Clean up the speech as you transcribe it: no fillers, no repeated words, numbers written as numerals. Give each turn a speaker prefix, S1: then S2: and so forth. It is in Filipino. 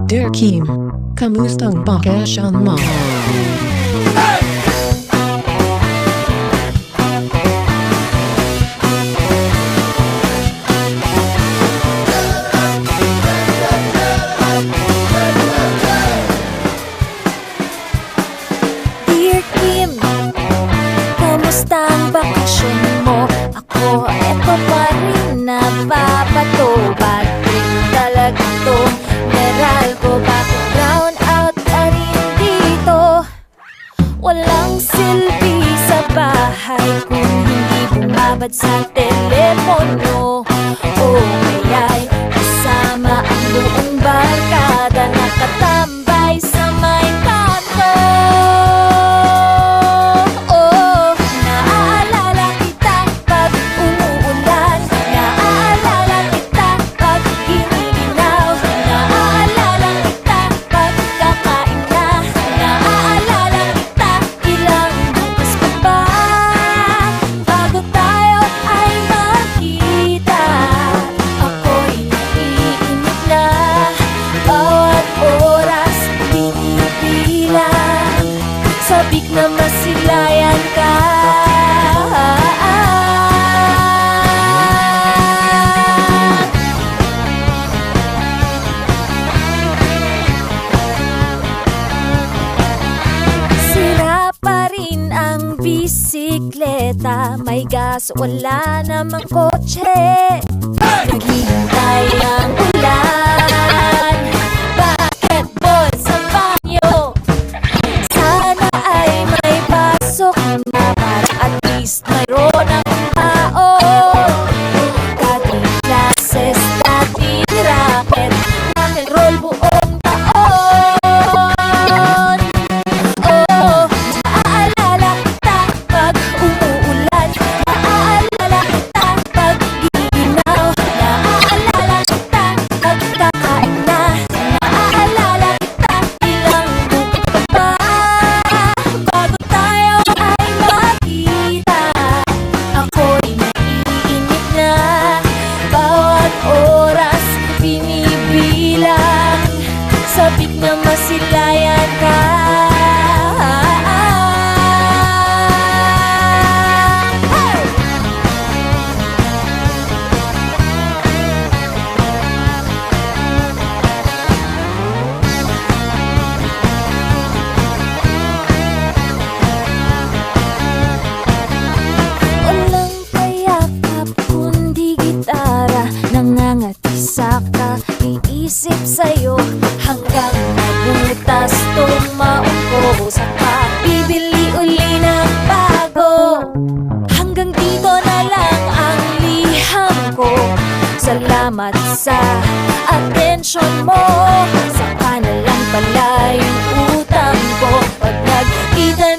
S1: Dear Kim, kamustang bakasyon mo?
S2: Dear Kim, kamusta ang bakasyon mo? Ako, eto pa rin nababato. Bad trip talaga to. Meral ko, bakit brown out ka rin dito? Walang silbi sa bahay kung hindi bumabad sa telepono. O kaya'y kasama ang buong barkada, nakatambay sa may kanto. Oh, naaalala kita pag umuulan, naaalala kita pag giniginaw, naaalala kita pag kakain na, naaalala kita ilang bukas pa ba bago tayo ay magkita. Ako'y naiinip na, bawat oras binibilang, sabik na masilayan ka. Sira pa rin ang bisikleta, may gas, wala namang kotse. Naghihintay ang ulan, basketball sa banyo. Sana ay may pasok na para at least mayroon ang baon. Dating classes, dating racket, rock and roll buong taon. Oh, naaalala kita pag umuulan, naaalala kita pag giniginaw, naaalala kita pag kakain na, naaalala kita ilang bukas pa ba bago tayo ay magkita. Ako'y naiinip na, bawat oras binibilang, sabik na masilayan ka. Hey! Walang payakap kundi gitara, nangangati sa kaiisip sa'yo, hanggang mabutas tumaupo, saka bibili uli ng bago. Hanggang dito na lang ang liham ko, salamat sa atensyon mo. Saka na lang pala yung utang ko pag nagkita